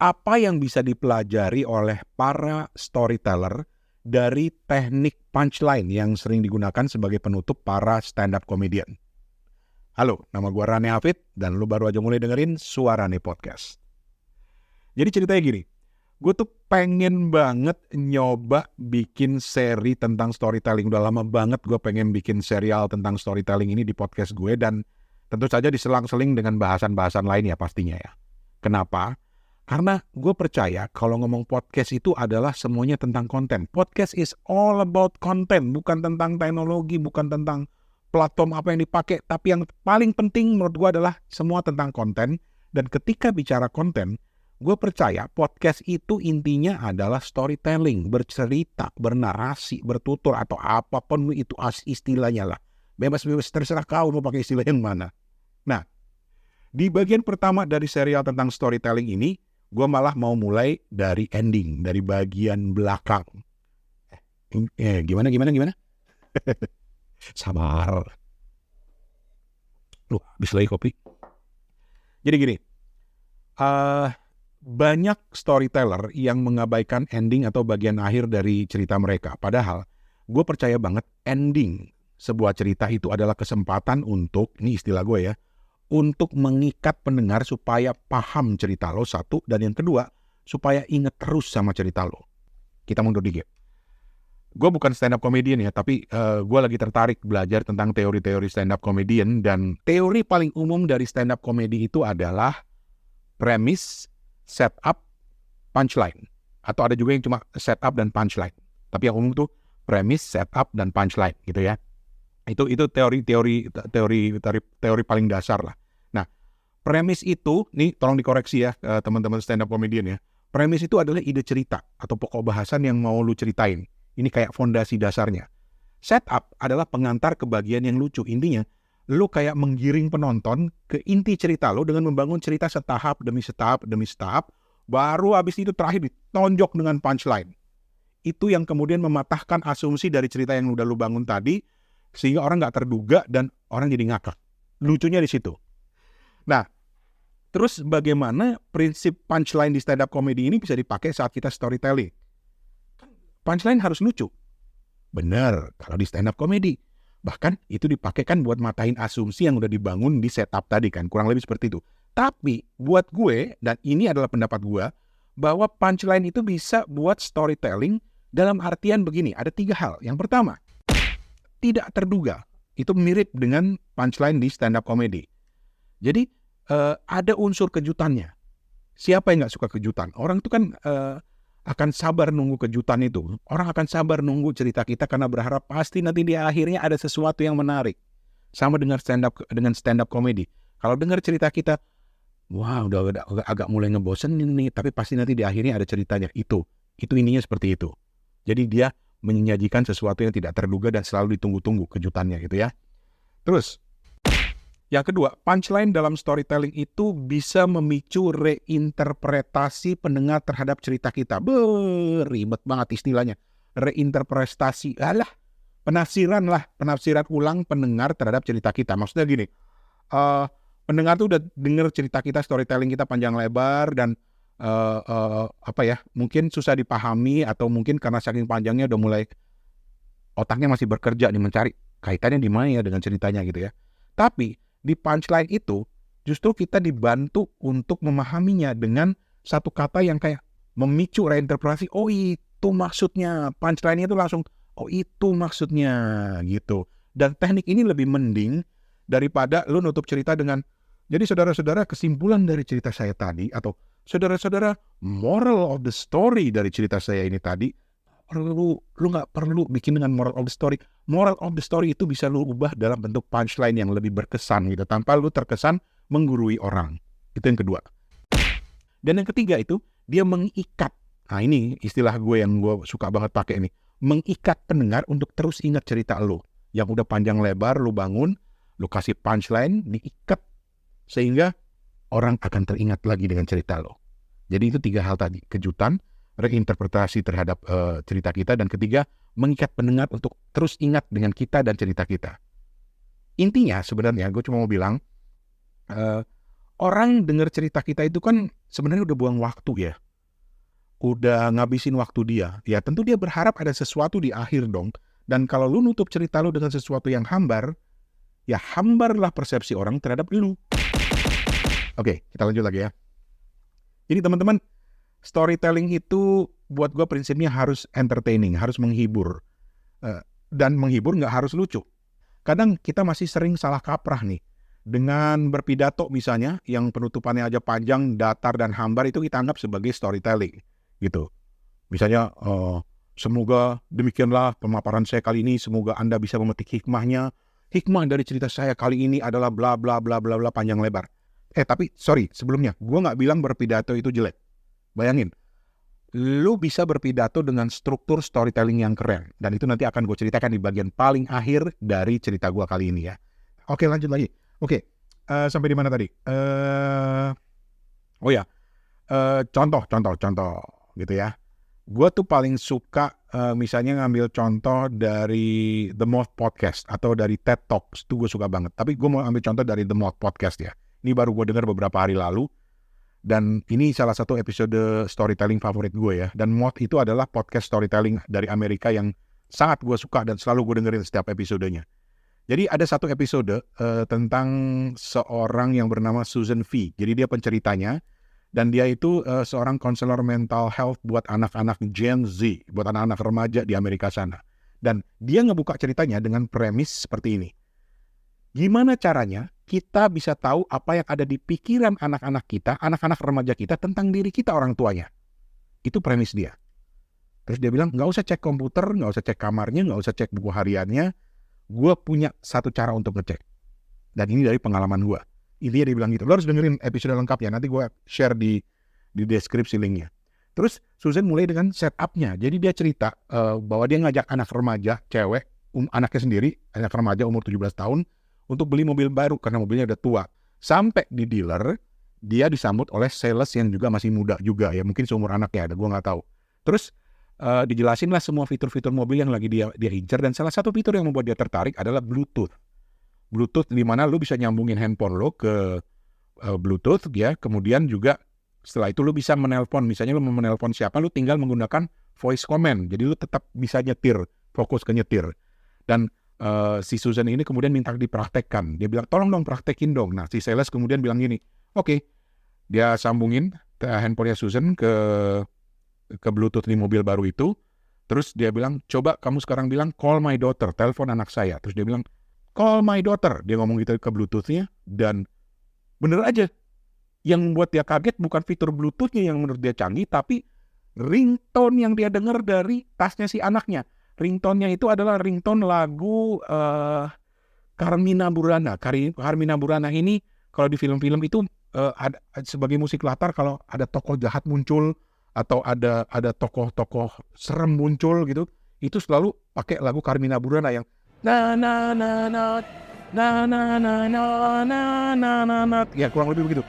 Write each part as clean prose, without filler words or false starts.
Apa yang bisa dipelajari oleh para storyteller dari teknik punchline yang sering digunakan sebagai penutup para stand-up comedian? Halo, nama gue Rane Hafid dan lu baru aja mulai dengerin Suarane Podcast. Jadi ceritanya gini, gue tuh pengen banget nyoba bikin seri tentang storytelling. Udah lama banget gue pengen bikin serial tentang storytelling ini di podcast gue, dan tentu saja diselang-seling dengan bahasan-bahasan lain ya pastinya ya. Kenapa? Karena gue percaya kalau ngomong podcast itu adalah semuanya tentang konten. Podcast is all about content, bukan tentang teknologi, bukan tentang platform apa yang dipakai. Tapi yang paling penting menurut gue adalah semua tentang konten. Dan ketika bicara konten, gue percaya podcast itu intinya adalah storytelling, bercerita, bernarasi, bertutur, atau apapun itu istilahnya lah. Bebas-bebas, terserah kau mau pakai istilah yang mana. Nah, di bagian pertama dari serial tentang storytelling ini, gue malah mau mulai dari ending, dari bagian belakang. Gimana? Sabar. Lu habis lagi kopi. Jadi gini, banyak storyteller yang mengabaikan ending atau bagian akhir dari cerita mereka. Padahal, gue percaya banget ending sebuah cerita itu adalah kesempatan untuk, ini istilah gue ya, untuk mengikat pendengar supaya paham cerita lo, satu. Dan yang kedua, supaya inget terus sama cerita lo. Kita mundur dikit. Gue bukan stand up comedian ya, tapi gue lagi tertarik belajar tentang teori-teori stand up comedian. Dan teori paling umum dari stand up comedy itu adalah premise, setup, punchline. Atau ada juga yang cuma setup dan punchline. Tapi yang umum tuh premise, setup, dan punchline gitu ya. Itu teori paling dasar lah. Nah, premis itu, nih tolong dikoreksi ya teman-teman stand up comedian ya. Premis itu adalah ide cerita atau pokok bahasan yang mau lu ceritain. Ini kayak fondasi dasarnya. Setup adalah pengantar ke bagian yang lucu. Intinya, lu kayak menggiring penonton ke inti cerita lu dengan membangun cerita setahap demi setahap. Baru habis itu terakhir ditonjok dengan punchline. Itu yang kemudian mematahkan asumsi dari cerita yang udah lu bangun tadi, sehingga orang nggak terduga dan orang jadi ngakak. Lucunya di situ. Nah, terus bagaimana prinsip punchline di stand up comedy ini bisa dipakai saat kita storytelling? Punchline harus lucu. Benar, kalau di stand up comedy. Bahkan itu dipakai kan buat matahin asumsi yang udah dibangun di setup tadi kan. Kurang lebih seperti itu. Tapi buat gue, dan ini adalah pendapat gue, bahwa punchline itu bisa buat storytelling dalam artian begini. Ada 3 hal. Yang pertama, tidak terduga. Itu mirip dengan punchline di stand up comedy. Jadi ada unsur kejutannya. Siapa yang gak suka kejutan? Orang itu kan akan sabar nunggu kejutan itu. Orang akan sabar nunggu cerita kita karena berharap pasti nanti di akhirnya ada sesuatu yang menarik. Sama dengan stand up comedy. Kalau dengar cerita kita, wah udah agak mulai ngebosenin nih, tapi pasti nanti di akhirnya ada ceritanya. Itu ininya seperti itu. Jadi dia menyajikan sesuatu yang tidak terduga dan selalu ditunggu-tunggu kejutannya gitu ya. Terus, yang kedua, punchline dalam storytelling itu bisa memicu reinterpretasi pendengar terhadap cerita kita. Ribet banget istilahnya. Reinterpretasi, penafsiran ulang pendengar terhadap cerita kita. Maksudnya gini, pendengar tuh udah denger cerita kita, storytelling kita panjang lebar dan mungkin susah dipahami, atau mungkin karena saking panjangnya udah mulai otaknya masih bekerja nih mencari kaitannya di mana ya dengan ceritanya gitu ya. Tapi di punchline itu justru kita dibantu untuk memahaminya dengan satu kata yang kayak memicu reinterpretasi. Oh itu maksudnya. Punchline itu langsung, oh itu maksudnya gitu. Dan teknik ini lebih mending daripada lu nutup cerita dengan, jadi saudara-saudara, kesimpulan dari cerita saya tadi, atau saudara-saudara, moral of the story dari cerita saya ini tadi, lu nggak perlu bikin dengan moral of the story. Moral of the story itu bisa lu ubah dalam bentuk punchline yang lebih berkesan gitu, tanpa lu terkesan menggurui orang. Itu yang kedua. Dan yang ketiga itu, dia mengikat. Nah ini istilah gue yang gue suka banget pakai ini. Mengikat pendengar untuk terus ingat cerita lu. Yang udah panjang lebar, lu bangun, lu kasih punchline, diikat. Sehingga orang akan teringat lagi dengan cerita lo. Jadi itu 3 hal tadi. Kejutan, reinterpretasi terhadap cerita kita, dan ketiga, mengikat pendengar untuk terus ingat dengan kita dan cerita kita. Intinya sebenarnya gue cuma mau bilang, Orang denger cerita kita itu kan sebenarnya udah buang waktu ya. Udah ngabisin waktu dia. Ya tentu dia berharap ada sesuatu di akhir dong. Dan kalau lu nutup cerita lu dengan sesuatu yang hambar, ya hambarlah persepsi orang terhadap lu. Oke, kita lanjut lagi ya. Jadi teman-teman, storytelling itu buat gue prinsipnya harus entertaining, harus menghibur. Dan menghibur nggak harus lucu. Kadang kita masih sering salah kaprah nih. Dengan berpidato misalnya, yang penutupannya aja panjang, datar, dan hambar, itu kita anggap sebagai storytelling. Gitu. Misalnya, semoga demikianlah pemaparan saya kali ini, semoga Anda bisa memetik hikmahnya. Hikmah dari cerita saya kali ini adalah bla bla bla bla bla panjang lebar. Tapi sorry, sebelumnya, gue nggak bilang berpidato itu jelek. Bayangin, lu bisa berpidato dengan struktur storytelling yang keren. Dan itu nanti akan gue ceritakan di bagian paling akhir dari cerita gue kali ini ya. Oke, lanjut lagi. Oke, sampai di mana tadi? Contoh gitu ya. Gue tuh paling suka misalnya ngambil contoh dari The Moth Podcast atau dari TED Talks. Itu gue suka banget. Tapi gue mau ambil contoh dari The Moth Podcast ya. Ini baru gue dengar beberapa hari lalu. Dan ini salah satu episode storytelling favorit gue ya. Dan Moth itu adalah podcast storytelling dari Amerika yang sangat gue suka dan selalu gue dengerin setiap episodenya. Jadi ada satu episode tentang seorang yang bernama Susan V. Jadi dia penceritanya. Dan dia itu seorang konselor mental health buat anak-anak Gen Z, buat anak-anak remaja di Amerika sana. Dan dia ngebuka ceritanya dengan premis seperti ini. Gimana caranya kita bisa tahu apa yang ada di pikiran anak-anak kita, anak-anak remaja kita tentang diri kita orang tuanya. Itu premis dia. Terus dia bilang, nggak usah cek komputer, nggak usah cek kamarnya, nggak usah cek buku hariannya. Gue punya satu cara untuk ngecek. Dan ini dari pengalaman gue. Intinya dia bilang gitu. Lo harus dengerin episode lengkapnya. Nanti gue share di deskripsi linknya. Terus Susan mulai dengan setup-nya. Jadi dia cerita bahwa dia ngajak anak remaja, cewek, anaknya sendiri, anak remaja umur 17 tahun, untuk beli mobil baru karena mobilnya udah tua. Sampai di dealer, dia disambut oleh sales yang juga masih muda juga. Ya mungkin seumur anaknya ada, gue nggak tahu. Terus dijelasin lah semua fitur-fitur mobil yang lagi dia incer, dan salah satu fitur yang membuat dia tertarik adalah Bluetooth. Bluetooth di mana lu bisa nyambungin handphone lo ke Bluetooth ya, kemudian juga setelah itu lu bisa menelpon, misalnya lu mau menelpon siapa, lu tinggal menggunakan voice command, jadi lu tetap bisa nyetir, fokus ke nyetir. Dan si Susan ini kemudian minta dipraktekkan, dia bilang tolong dong praktekin dong. Nah si sales kemudian bilang gini, oke. Dia sambungin handphonenya Susan ke Bluetooth di mobil baru itu. Terus dia bilang, coba kamu sekarang bilang call my daughter, telepon anak saya. Terus dia bilang, call my daughter. Dia ngomong gitu ke Bluetooth-nya, dan bener aja. Yang membuat dia kaget bukan fitur Bluetooth-nya yang menurut dia canggih, tapi ringtone yang dia dengar dari tasnya si anaknya. Ringtone-nya itu adalah ringtone lagu Carmina Burana. Carmina Burana ini kalau di film-film itu ada sebagai musik latar kalau ada tokoh jahat muncul, atau ada tokoh-tokoh serem muncul gitu, itu selalu pakai lagu Carmina Burana yang na na na na na na na na na na na na, ya kurang lebih begitu.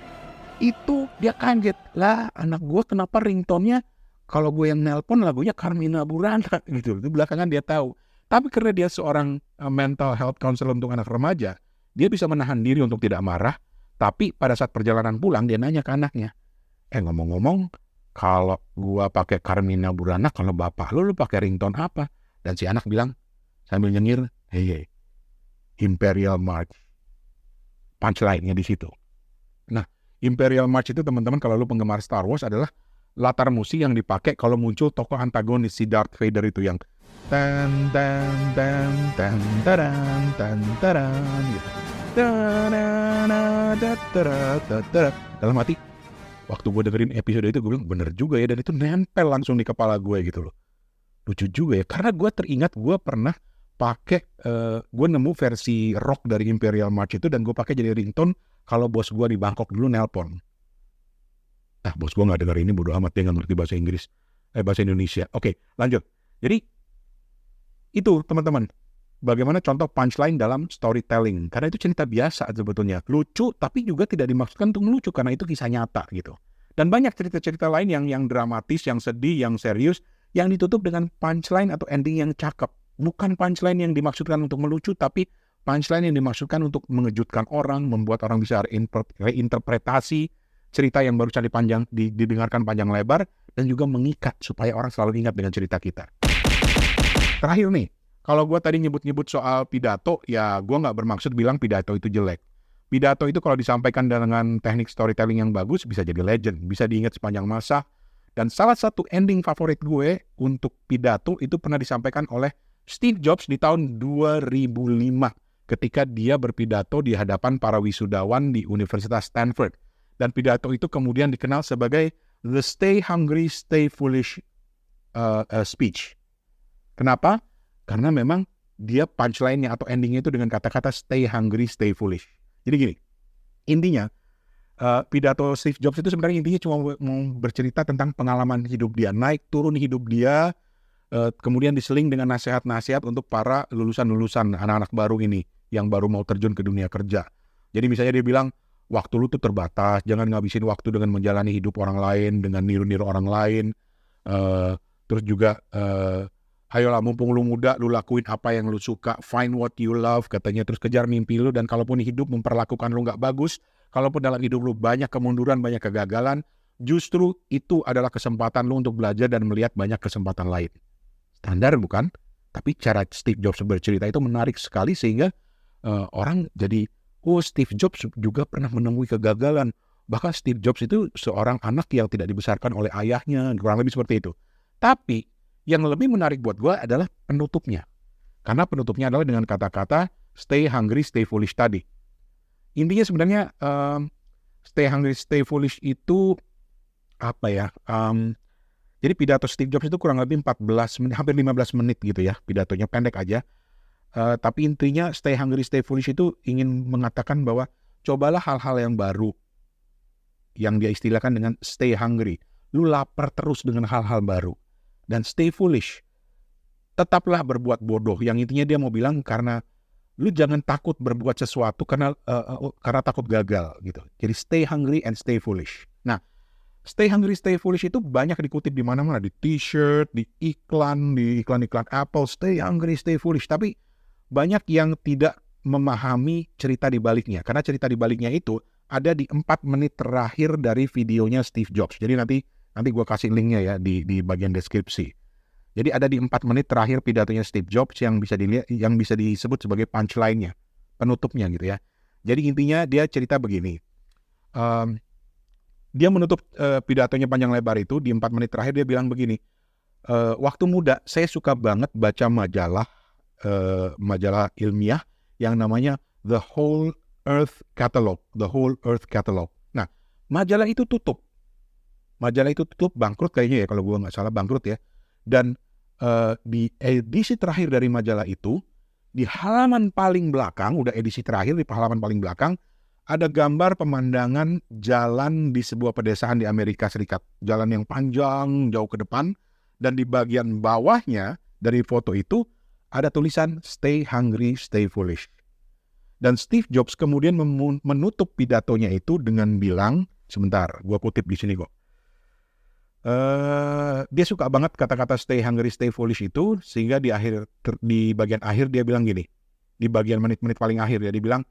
Itu dia kaget lah, anak gue kenapa ringtone-nya kalau gue yang nelpon lagunya Carmina Burana gitu. Itu belakangan dia tahu. Tapi karena dia seorang mental health counselor untuk anak remaja, dia bisa menahan diri untuk tidak marah. Tapi pada saat perjalanan pulang dia nanya ke anaknya, ngomong-ngomong, kalau gua pakai Carmina Burana, kalau bapak lu pakai ringtone apa? Dan si anak bilang sambil nyengir, hey, Imperial March. Punchline-nya di situ. Nah, Imperial March itu teman-teman kalau lu penggemar Star Wars adalah latar musik yang dipakai kalau muncul tokoh antagonis si Darth Vader itu yang tan tan tan tan taran tan taran gitu. Dalam hati, waktu gue dengerin episode itu gue bilang bener juga ya, dan itu nempel langsung di kepala gue gitu loh. Lucu juga ya, karena gue teringat gue pernah pakai, gue nemu versi rock dari Imperial March itu dan gue pakai jadi ringtone kalau bos gue di Bangkok dulu nelpon. Bos gue nggak denger ini, bodo amat, dia nggak ngerti bahasa Inggris, bahasa Indonesia. Oke, lanjut. Jadi itu teman-teman, bagaimana contoh punchline dalam storytelling, karena itu cerita biasa sebetulnya, lucu tapi juga tidak dimaksudkan untuk melucu karena itu kisah nyata gitu. Dan banyak cerita-cerita lain yang dramatis, yang sedih, yang serius, yang ditutup dengan punchline atau ending yang cakep. Bukan punchline yang dimaksudkan untuk melucu, tapi Punchline yang dimaksudkan untuk mengejutkan orang, membuat orang bisa reinterpretasi cerita yang baru saja didengarkan panjang lebar, dan juga mengikat supaya orang selalu ingat dengan cerita kita. Terakhir nih, kalau gue tadi nyebut-nyebut soal pidato, ya gue nggak bermaksud bilang pidato itu jelek. Pidato itu kalau disampaikan dengan teknik storytelling yang bagus, bisa jadi legend, bisa diingat sepanjang masa. Dan salah satu ending favorit gue untuk pidato itu pernah disampaikan oleh Steve Jobs di tahun 2005 ketika dia berpidato di hadapan para wisudawan di Universitas Stanford. Dan pidato itu kemudian dikenal sebagai The Stay Hungry, Stay Foolish speech. Kenapa? Karena memang dia punchline-nya atau ending-nya itu dengan kata-kata stay hungry, stay foolish. Jadi gini, intinya pidato Steve Jobs itu sebenarnya intinya cuma mau bercerita tentang pengalaman hidup dia, naik turun hidup dia, kemudian diseling dengan nasihat-nasihat untuk para lulusan-lulusan anak-anak baru ini yang baru mau terjun ke dunia kerja. Jadi misalnya dia bilang, waktu lu tuh terbatas, jangan ngabisin waktu dengan menjalani hidup orang lain, dengan niru-niru orang lain. Terus juga, ayolah mumpung lu muda, lu lakuin apa yang lu suka, find what you love, katanya, terus kejar mimpi lu, dan kalaupun hidup memperlakukan lu nggak bagus, kalaupun dalam hidup lu banyak kemunduran, banyak kegagalan, justru itu adalah kesempatan lu untuk belajar dan melihat banyak kesempatan lain. Standar bukan? Tapi cara Steve Jobs bercerita itu menarik sekali sehingga orang jadi, oh Steve Jobs juga pernah menemui kegagalan. Bahkan Steve Jobs itu seorang anak yang tidak dibesarkan oleh ayahnya, kurang lebih seperti itu. Tapi yang lebih menarik buat gue adalah penutupnya. Karena penutupnya adalah dengan kata-kata stay hungry, stay foolish tadi. Intinya sebenarnya stay hungry, stay foolish itu apa ya? Jadi pidato Steve Jobs itu kurang lebih 14 menit, hampir 15 menit gitu ya. Pidatonya pendek aja. Tapi intinya stay hungry, stay foolish itu ingin mengatakan bahwa cobalah hal-hal yang baru. Yang dia istilahkan dengan stay hungry. Lu lapar terus dengan hal-hal baru. Dan stay foolish. Tetaplah berbuat bodoh. Yang intinya dia mau bilang karena lu jangan takut berbuat sesuatu karena takut gagal gitu. Jadi stay hungry and stay foolish. Nah, stay hungry, stay foolish itu banyak dikutip di mana-mana, di t-shirt, di iklan Apple, stay hungry, stay foolish. Tapi banyak yang tidak memahami cerita di baliknya. Karena cerita di baliknya itu ada di 4 menit terakhir dari videonya Steve Jobs. Jadi nanti gue kasih linknya ya di bagian deskripsi. Jadi ada di 4 menit terakhir pidatonya Steve Jobs yang bisa dilihat, yang bisa disebut sebagai punchline-nya, penutupnya gitu ya. Jadi intinya dia cerita begini. Dia menutup pidatonya panjang lebar itu di 4 menit terakhir dia bilang begini. Waktu muda saya suka banget baca majalah ilmiah yang namanya The Whole Earth Catalog. Nah, majalah itu tutup. Bangkrut kayaknya ya, kalau gue nggak salah bangkrut ya. Dan di edisi terakhir dari majalah itu, di halaman paling belakang, udah edisi terakhir di halaman paling belakang, ada gambar pemandangan jalan di sebuah pedesaan di Amerika Serikat. Jalan yang panjang, jauh ke depan. Dan di bagian bawahnya dari foto itu, ada tulisan stay hungry, stay foolish. Dan Steve Jobs kemudian menutup pidatonya itu dengan bilang, sebentar, gue kutip di sini kok. Dia suka banget kata-kata stay hungry, stay foolish itu, sehingga di bagian akhir dia bilang gini, di bagian menit-menit paling akhir ya, dia bilang,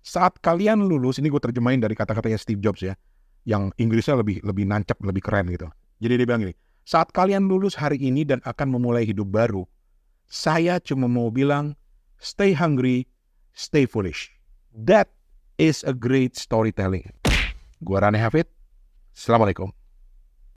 saat kalian lulus, ini gue terjemahin dari kata-katanya Steve Jobs ya, yang Inggrisnya lebih nancep, lebih keren gitu. Jadi dia bilang gini, saat kalian lulus hari ini dan akan memulai hidup baru, saya cuma mau bilang, stay hungry, stay foolish. That is a great storytelling. Gua Rane Hafid, Assalamualaikum.